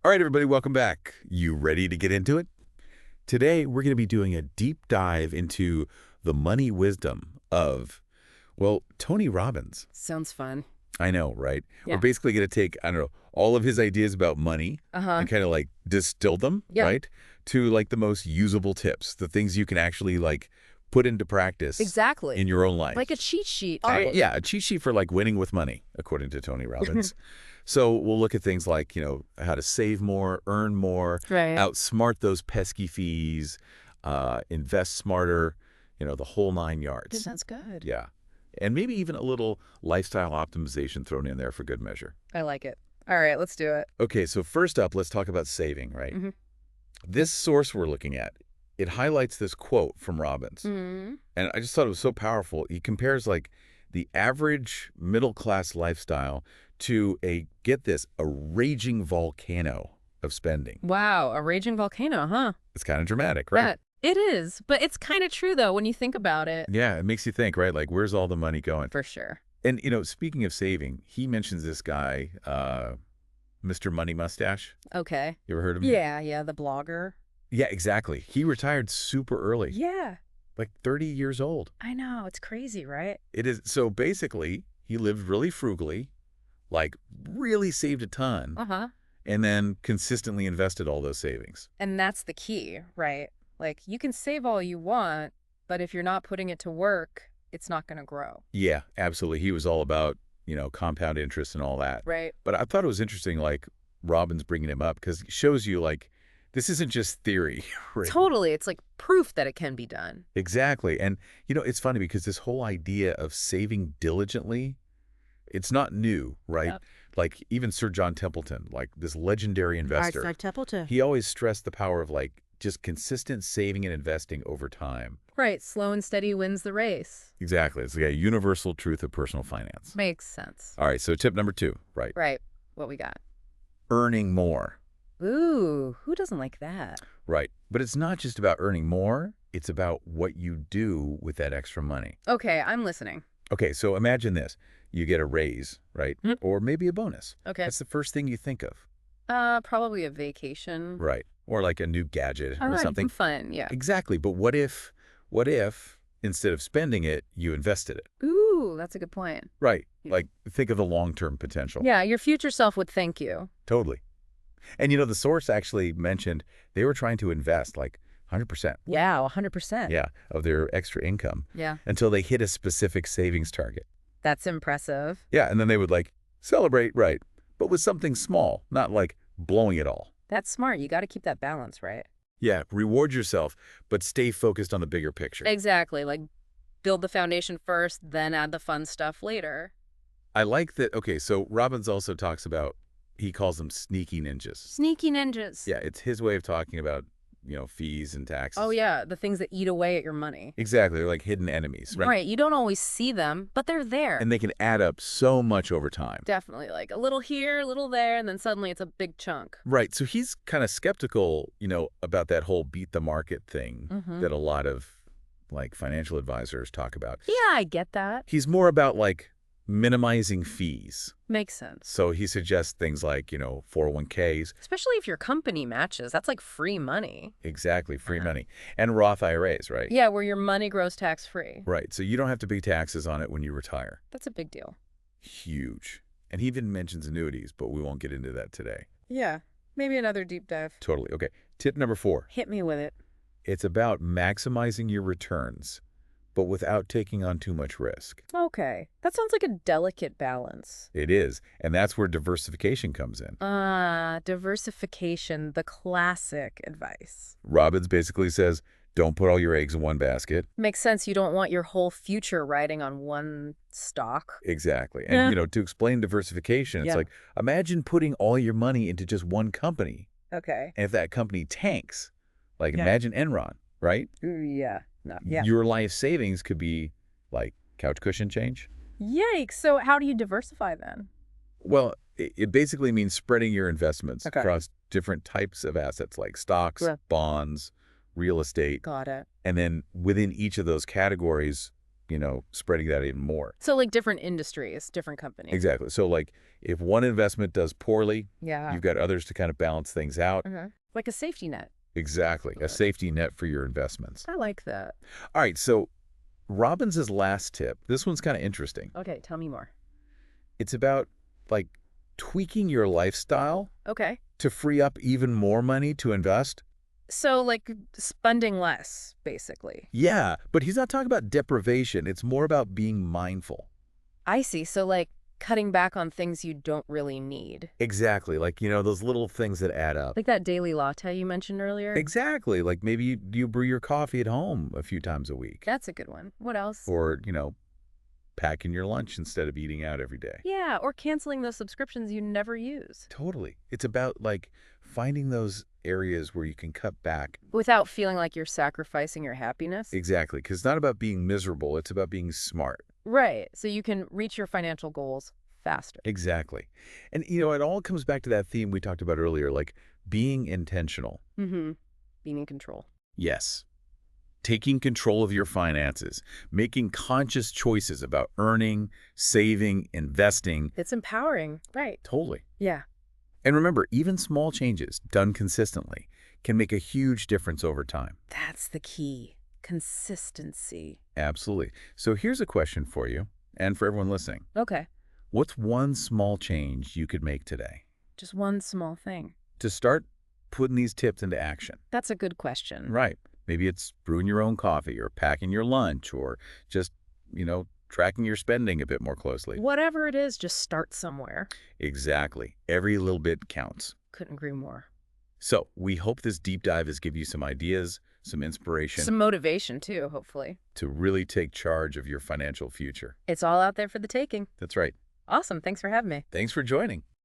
All right, everybody, welcome back. You ready to get into it? Today, we're going to be doing a deep dive into the money wisdom of, well, Tony Robbins. Sounds fun. I know, right? We're Yeah. basically going to take, I don't know, all of his ideas about money Uh-huh. and kind of like distill them, Yeah. right? To like the most usable tips, the things you can actually like put into practice Exactly. in your own life. Like a cheat sheet. Yeah, a cheat sheet for like winning with money, according to Tony Robbins. So we'll look at things like, how to save more, earn more, Right. outsmart those pesky fees, invest smarter, the whole 9 yards. Sounds good. Yeah. And maybe even a little lifestyle optimization thrown in there for good measure. I like it. All right, let's do it. Okay, so first up, let's talk about saving, right? Mhm. This source we're looking at, it highlights this quote from Robbins. Mm-hmm. And I just thought it was so powerful. He compares like the average middle-class lifestyle to get this, a raging volcano of spending. Wow, a raging volcano, huh? It's kind of dramatic, right? It is, but it's kind of true, though, when you think about it. Yeah, it makes you think, right? Like, where's all the money going? For sure. And, speaking of saving, he mentions this guy, Mr. Money Mustache. Okay. You ever heard of him? Yeah, the blogger. Yeah, exactly. He retired super early, Yeah, like 30 years old. I know. It's crazy, right? It is. So basically, he lived really frugally, like really saved a ton, Uh-huh. and then consistently invested all those savings. And that's the key, right? Like, you can save all you want, but if you're not putting it to work, it's not going to grow. Yeah, absolutely. He was all about, compound interest and all that. Right. But I thought it was interesting, like, Robbins bringing him up because it shows you, like, this isn't just theory. Right? Totally. It's like proof that it can be done. Exactly. And, it's funny because this whole idea of saving diligently, it's not new, right? Yep. Like, even Sir John Templeton, like this legendary investor, Sir Templeton. he always stressed the power of, like, just consistent saving and investing over time. Right. Slow and steady wins the race. Exactly. It's like a universal truth of personal finance. Makes sense. All right, so tip number 2, right? Right. What we got? Earning more. Ooh, who doesn't like that? Right. But it's not just about earning more. It's about what you do with that extra money. Okay, I'm listening. Okay, so imagine this. You get a raise, right? Mhm. Or maybe a bonus. Okay. That's the first thing you think of. Probably a vacation. Right. Or like a new gadget All or right, something. fun, yeah. Exactly. But what if, instead of spending it, you invested it? Ooh, that's a good point. Right. Yeah. Like, think of the long-term potential. Yeah, your future self would thank you. Totally. And, the source actually mentioned they were trying to invest like 100%. Yeah, 100%. Yeah, of their extra income Yeah, until they hit a specific savings target. that's impressive. Yeah, and then they would like celebrate, right, but with something small, not like blowing it all. That's smart. You got to keep that balance, right? Yeah, reward yourself, but stay focused on the bigger picture. Exactly. Like, build the foundation first, then add the fun stuff later. I like that. Okay, so Robbins also talks about, he calls them sneaky ninjas. Sneaky ninjas. Yeah, it's his way of talking about, fees and taxes. Oh, yeah, the things that eat away at your money. Exactly, they're like hidden enemies, right? Right, you don't always see them, but they're there. And they can add up so much over time. Definitely, like a little here, a little there, and then suddenly it's a big chunk. Right. So he's kind of skeptical, about that whole beat the market thing Mhm. that a lot of like financial advisors talk about. Yeah, I get that. He's more about like minimizing fees. Makes sense. So he suggests things like, 401ks, Especially if your company matches. That's like free money. exactly, free money, and Roth IRAs, right? Yeah, where your money grows tax-free. Right. So you don't have to pay taxes on it when you retire. That's a big deal. Huge. And he even mentions annuities, but we won't get into that today. Yeah, maybe another deep dive. Totally. Okay. Tip number 4. Hit me with it. It's about maximizing your returns, but without taking on too much risk. Okay, that sounds like a delicate balance. It is. And that's where diversification comes in. Diversification, the classic advice. Robbins basically says, don't put all your eggs in one basket. Makes sense. You don't want your whole future riding on one stock. Exactly. And, Yeah. to explain diversification, it's Yeah. like, imagine putting all your money into just one company. Okay. And if that company tanks, like Yeah. imagine Enron, right? Yeah. No. Your life savings could be like couch cushion change. Yikes. So how do you diversify then? Well, it basically means spreading your investments Okay. across different types of assets like stocks, Yeah. bonds, real estate. Got it. And then within each of those categories, spreading that even more. So like different industries, different companies. Exactly. So like if one investment does poorly, Yeah. you've got others to kind of balance things out. Like a safety net. Exactly. A safety net for your investments. I like that. All right. So Robbins's last tip, this one's kind of interesting. Okay, tell me more. It's about like tweaking your lifestyle Okay. to free up even more money to invest. So like spending less, basically. Yeah, but he's not talking about deprivation. It's more about being mindful. I see. So like cutting back on things you don't really need. Exactly. Like, those little things that add up. Like that daily latte you mentioned earlier. Exactly. Like maybe you brew your coffee at home a few times a week. That's a good one. What else? Or, packing your lunch instead of eating out every day. Yeah, or canceling those subscriptions you never use. Totally. It's about like finding those areas where you can cut back. Without feeling like you're sacrificing your happiness. Exactly. Because it's not about being miserable. It's about being smart. Right. So you can reach your financial goals faster. Exactly. And, it all comes back to that theme we talked about earlier, like being intentional. Mm-hmm. Being in control. Yes. Taking control of your finances, making conscious choices about earning, saving, investing. It's empowering. Right. Totally. Yeah. And remember, even small changes done consistently can make a huge difference over time. That's the key. Consistency. Absolutely. So here's a question for you and for everyone listening. Okay. What's one small change you could make today Just one small thing. to start putting these tips into action? That's a good question. Right. Maybe it's brewing your own coffee or packing your lunch or just, tracking your spending a bit more closely. Whatever it is, just start somewhere. Exactly. Every little bit counts. Couldn't agree more. So we hope this deep dive has given you some ideas, some inspiration Some motivation, too, hopefully. to really take charge of your financial future. It's all out there for the taking. That's right. Awesome. Thanks for having me. Thanks for joining.